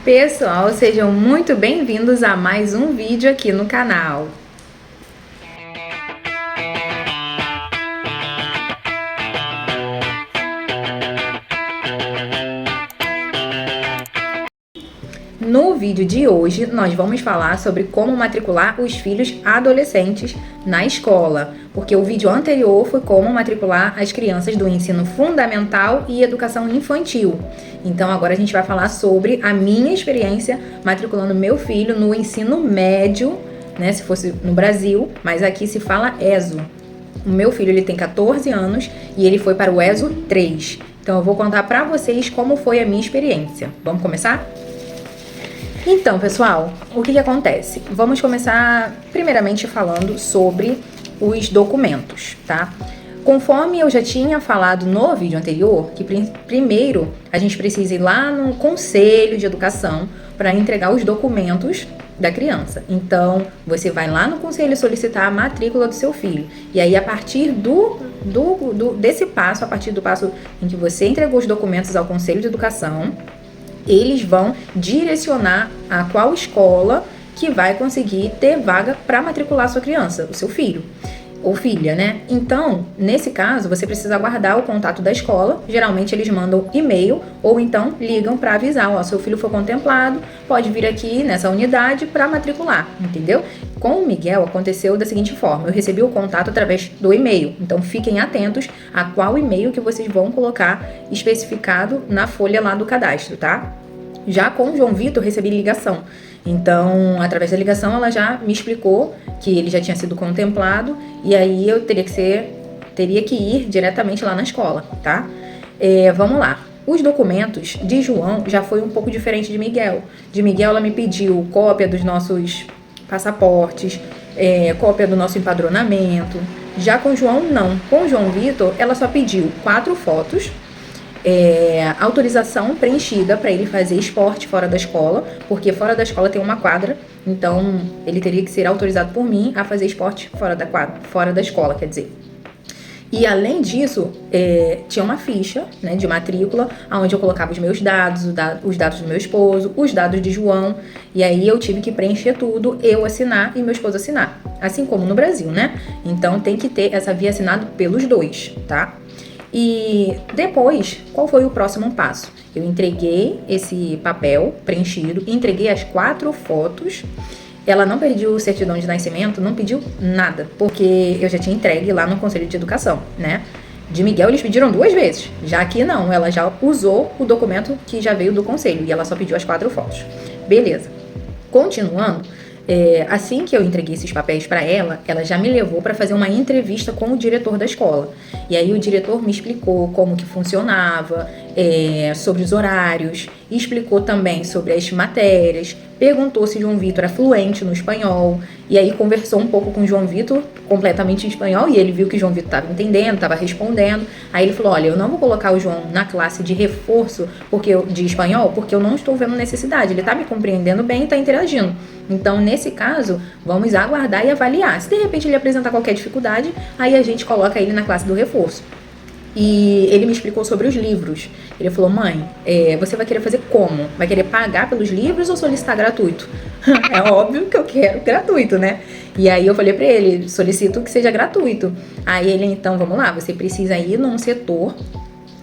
Pessoal, sejam muito bem-vindos a mais um vídeo aqui no canal. No vídeo de hoje, nós vamos falar sobre como matricular os filhos adolescentes na escola, porque o vídeo anterior foi como matricular as crianças do ensino fundamental e educação infantil. Então agora a gente vai falar sobre a minha experiência matriculando meu filho no ensino médio, né, se fosse no Brasil, mas aqui se fala ESO. O meu filho, ele tem 14 anos e ele foi para o ESO 3. Então eu vou contar para vocês como foi a minha experiência. Vamos começar? Então, pessoal, o que acontece? Vamos começar primeiramente falando sobre os documentos, tá? Conforme eu já tinha falado no vídeo anterior, que primeiro a gente precisa ir lá no Conselho de Educação para entregar os documentos da criança. Então, você vai lá no conselho solicitar a matrícula do seu filho. E aí, a partir desse passo, a partir do passo em que você entregou os documentos ao Conselho de Educação, eles vão direcionar a qual escola que vai conseguir ter vaga para matricular sua criança, o seu filho ou filha, né? Então, nesse caso, você precisa aguardar o contato da escola. Geralmente eles mandam e-mail ou então ligam para avisar, ó, seu filho foi contemplado, pode vir aqui nessa unidade para matricular, entendeu? Com o Miguel aconteceu da seguinte forma: eu recebi o contato através do e-mail. Então, fiquem atentos a qual e-mail que vocês vão colocar especificado na folha lá do cadastro, tá? Já com o João Vitor, recebi ligação. Então, através da ligação, ela já me explicou que ele já tinha sido contemplado e aí eu teria que ir diretamente lá na escola, tá? Vamos lá. Os documentos de João já foi um pouco diferente de Miguel. De Miguel, ela me pediu cópia dos nossos passaportes, cópia do nosso empadronamento. Já com João, não. Com João Vitor, ela só pediu 4 fotos, autorização preenchida para ele fazer esporte fora da escola, porque fora da escola tem uma quadra, então ele teria que ser autorizado por mim a fazer esporte fora da quadra, fora da escola, quer dizer. E além disso, tinha uma ficha, né, de matrícula, onde eu colocava os meus dados, os dados do meu esposo, os dados de João, e aí eu tive que preencher tudo, eu assinar e meu esposo assinar, assim como no Brasil, né? Então tem que ter essa via assinada pelos dois, tá? E depois, qual foi o próximo passo? Eu entreguei esse papel preenchido, entreguei as 4 fotos. Ela não pediu certidão de nascimento, não pediu nada, porque eu já tinha entregue lá no Conselho de Educação, né? De Miguel eles pediram 2 vezes, já que não, ela já usou o documento que já veio do Conselho e ela só pediu as 4 fotos. Beleza. Continuando, assim que eu entreguei esses papéis para ela, ela já me levou para fazer uma entrevista com o diretor da escola. E aí o diretor me explicou como que funcionava, sobre os horários, explicou também sobre as matérias, perguntou se João Vitor é fluente no espanhol, e aí conversou um pouco com o João Vitor, completamente em espanhol, e ele viu que o João Vitor estava entendendo, estava respondendo. Aí ele falou: olha, eu não vou colocar o João na classe de reforço de espanhol, porque eu não estou vendo necessidade, ele está me compreendendo bem e está interagindo. Então, nesse caso, vamos aguardar e avaliar. Se de repente ele apresentar qualquer dificuldade, aí a gente coloca ele na classe do reforço. E ele me explicou sobre os livros. Ele falou: mãe, você vai querer fazer como? Vai querer pagar pelos livros ou solicitar gratuito? É óbvio que eu quero gratuito, né? E aí eu falei pra ele: solicito que seja gratuito. Aí ele: então, vamos lá, você precisa ir num setor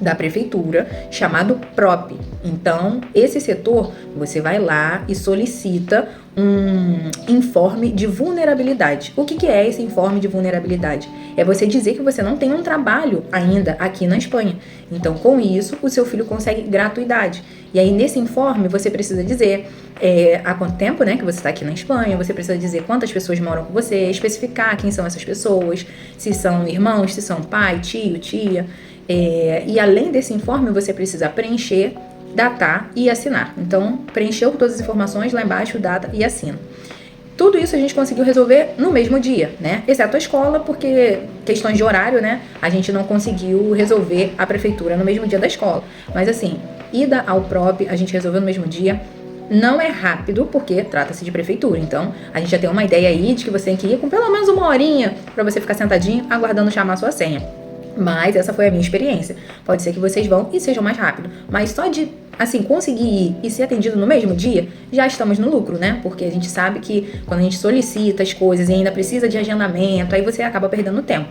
da prefeitura chamado PROP. Então, esse setor, você vai lá e solicita um informe de vulnerabilidade. O que é esse informe de vulnerabilidade? É você dizer que você não tem um trabalho ainda aqui na Espanha. Então, com isso, o seu filho consegue gratuidade. E aí, nesse informe, você precisa dizer há quanto tempo, né, que você está aqui na Espanha, você precisa dizer quantas pessoas moram com você, especificar quem são essas pessoas, se são irmãos, se são pai, tio, tia. E além desse informe, você precisa preencher, datar e assinar. Então, preencheu todas as informações, lá embaixo, data e assina. Tudo isso a gente conseguiu resolver no mesmo dia, né? Exceto a escola, porque questões de horário, né? A gente não conseguiu resolver a prefeitura no mesmo dia da escola. Mas assim, ida ao PROP, a gente resolveu no mesmo dia. Não é rápido, porque trata-se de prefeitura. Então, a gente já tem uma ideia aí de que você tem que ir com pelo menos 1 horinha para você ficar sentadinho, aguardando chamar a sua senha. Mas essa foi a minha experiência. Pode ser que vocês vão e sejam mais rápido. Mas só de assim, conseguir ir e ser atendido no mesmo dia, já estamos no lucro, né? Porque a gente sabe que quando a gente solicita as coisas e ainda precisa de agendamento, aí você acaba perdendo tempo.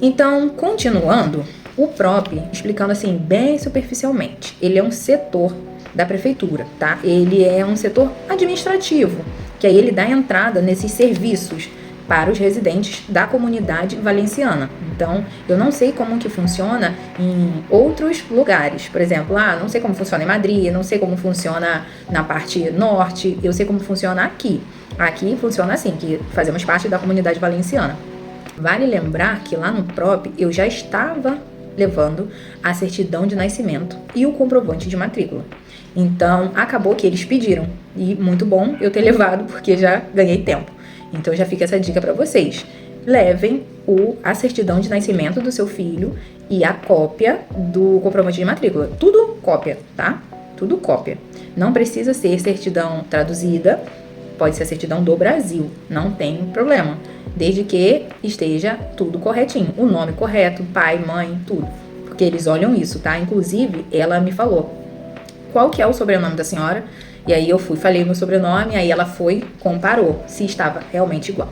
Então, continuando, o PROP, explicando assim bem superficialmente, ele é um setor da prefeitura, tá? Ele é um setor administrativo, que aí ele dá entrada nesses serviços para os residentes da comunidade valenciana. Então, eu não sei como que funciona em outros lugares. Por exemplo, não sei como funciona em Madrid, não sei como funciona na parte norte, eu sei como funciona aqui. Aqui funciona assim, que fazemos parte da comunidade valenciana. Vale lembrar que lá no PROP eu já estava levando a certidão de nascimento e o comprovante de matrícula. Então, acabou que eles pediram. E muito bom eu ter levado, porque já ganhei tempo. Então, já fica essa dica para vocês. Levem a certidão de nascimento do seu filho e a cópia do comprovante de matrícula. Tudo cópia, tá? Tudo cópia. Não precisa ser certidão traduzida, pode ser a certidão do Brasil, não tem problema. Desde que esteja tudo corretinho, o nome correto, pai, mãe, tudo. Porque eles olham isso, tá? Inclusive, ela me falou qual que é o sobrenome da senhora, e aí eu falei o meu sobrenome, aí ela comparou se estava realmente igual.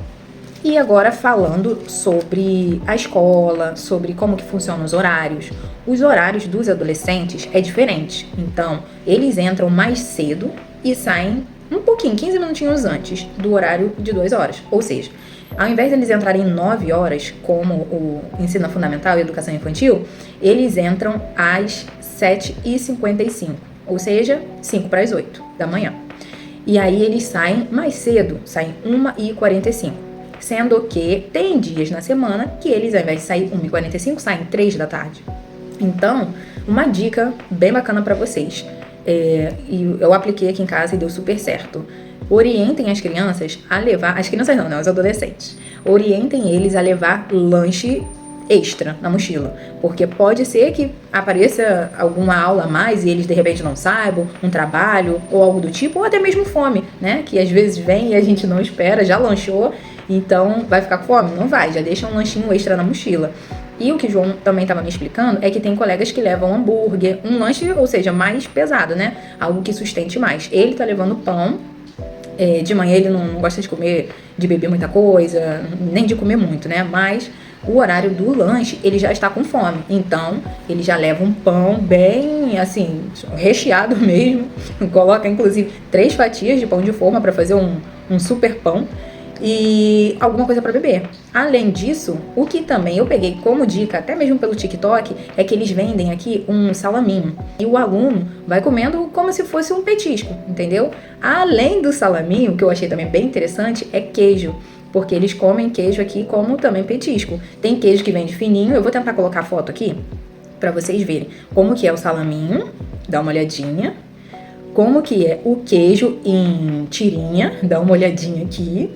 E agora falando sobre a escola, sobre como que funcionam os horários. Os horários dos adolescentes é diferente. Então, eles entram mais cedo e saem um pouquinho, 15 minutinhos antes do horário de 2 horas. Ou seja, ao invés de eles entrarem 9 horas, como o ensino fundamental e educação infantil, eles entram às 7h55, ou seja, 5 para as 8 da manhã. E aí eles saem mais cedo, saem 1h45. Sendo que tem dias na semana que eles, ao invés de sair 1h45, saem 3 da tarde. Então, uma dica bem bacana para vocês. E eu apliquei aqui em casa e deu super certo. Orientem as crianças a levar... As crianças não, os adolescentes. Orientem eles a levar lanche extra na mochila. Porque pode ser que apareça alguma aula a mais e eles de repente não saibam, um trabalho ou algo do tipo, ou até mesmo fome, né? Que às vezes vem e a gente não espera, já lanchou. Então, vai ficar com fome? Não vai, já deixa um lanchinho extra na mochila. E o que o João também estava me explicando é que tem colegas que levam hambúrguer, um lanche, ou seja, mais pesado, né? Algo que sustente mais. Ele tá levando pão, de manhã ele não gosta de beber muita coisa, nem de comer muito, né? Mas o horário do lanche, ele já está com fome. Então, ele já leva um pão bem, assim, recheado mesmo. Coloca, inclusive, 3 fatias de pão de forma para fazer um super pão. E alguma coisa para beber. Além disso, o que também eu peguei como dica, até mesmo pelo TikTok, é que eles vendem aqui um salaminho. E o aluno vai comendo como se fosse um petisco, entendeu? Além do salaminho, que eu achei também bem interessante, é queijo. Porque eles comem queijo aqui como também petisco. Tem queijo que vende fininho, eu vou tentar colocar a foto aqui para vocês verem como que é o salaminho. Dá uma olhadinha. Como que é o queijo em tirinha, dá uma olhadinha aqui,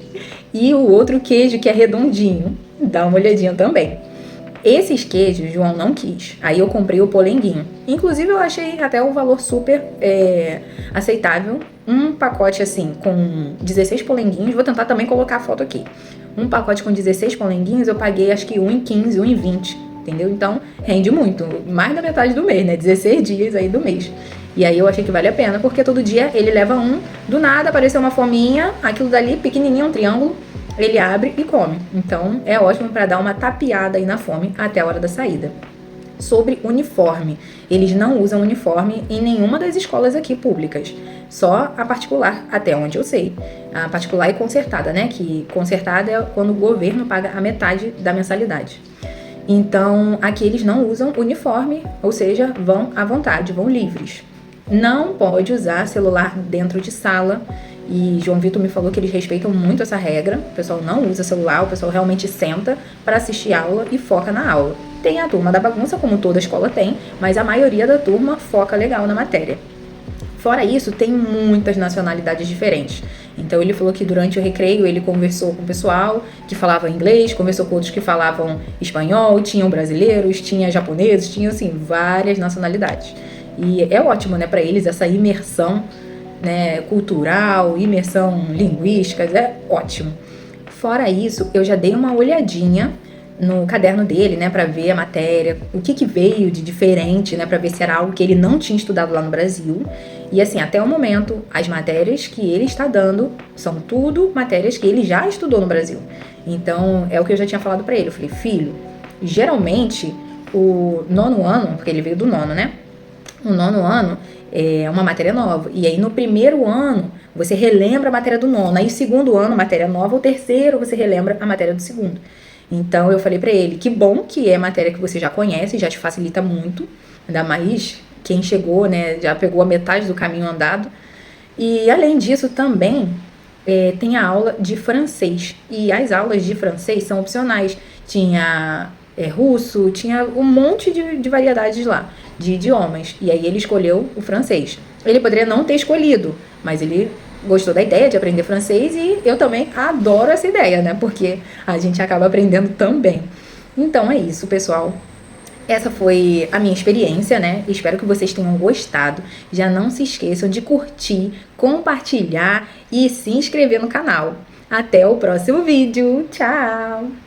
e o outro queijo que é redondinho, dá uma olhadinha também. Esses queijos, João não quis, aí eu comprei o polenguinho. Inclusive eu achei até o valor super aceitável, um pacote assim com 16 polenguinhos, vou tentar também colocar a foto aqui. Um pacote com 16 polenguinhos eu paguei acho que 1,15, 1,20, entendeu? Então rende muito, mais da metade do mês, né? 16 dias aí do mês. E aí eu achei que vale a pena, porque todo dia ele leva do nada apareceu uma fominha, aquilo dali pequenininho, um triângulo, ele abre e come. Então é ótimo para dar uma tapeada aí na fome até a hora da saída. Sobre uniforme, eles não usam uniforme em nenhuma das escolas aqui públicas, só a particular, até onde eu sei. A particular é concertada, né? Que concertada é quando o governo paga a metade da mensalidade. Então aqui eles não usam uniforme, ou seja, vão à vontade, vão livres. Não pode usar celular dentro de sala, e João Vitor me falou que eles respeitam muito essa regra. O pessoal não usa celular, o pessoal realmente senta para assistir aula e foca na aula. Tem a turma da bagunça, como toda escola tem, mas a maioria da turma foca legal na matéria. Fora isso, tem muitas nacionalidades diferentes. Então ele falou que durante o recreio ele conversou com o pessoal que falava inglês, conversou com outros que falavam espanhol, tinham brasileiros, tinha japoneses, tinha assim várias nacionalidades. E é ótimo, né, para eles essa imersão, né, cultural, imersão linguística, é ótimo. Fora isso, eu já dei uma olhadinha no caderno dele, né, para ver a matéria, o que veio de diferente, né, para ver se era algo que ele não tinha estudado lá no Brasil. E assim, até o momento, as matérias que ele está dando são tudo matérias que ele já estudou no Brasil. Então, é o que eu já tinha falado para ele. Eu falei, filho, geralmente o nono ano, porque ele veio do nono, né? O nono ano é uma matéria nova. E aí no primeiro ano você relembra a matéria do nono. Aí segundo ano, matéria nova. O terceiro você relembra a matéria do segundo. Então eu falei pra ele, que bom que é matéria que você já conhece, já te facilita muito. Ainda mais quem chegou, né, já pegou a metade do caminho andado. E além disso também tem a aula de francês. E as aulas de francês são opcionais. Tinha russo, tinha um monte de variedades lá, de idiomas. E aí ele escolheu o francês. Ele poderia não ter escolhido, mas ele gostou da ideia de aprender francês e eu também adoro essa ideia, né? Porque a gente acaba aprendendo também. Então é isso, pessoal. Essa foi a minha experiência, né? Espero que vocês tenham gostado. Já não se esqueçam de curtir, compartilhar e se inscrever no canal. Até o próximo vídeo. Tchau!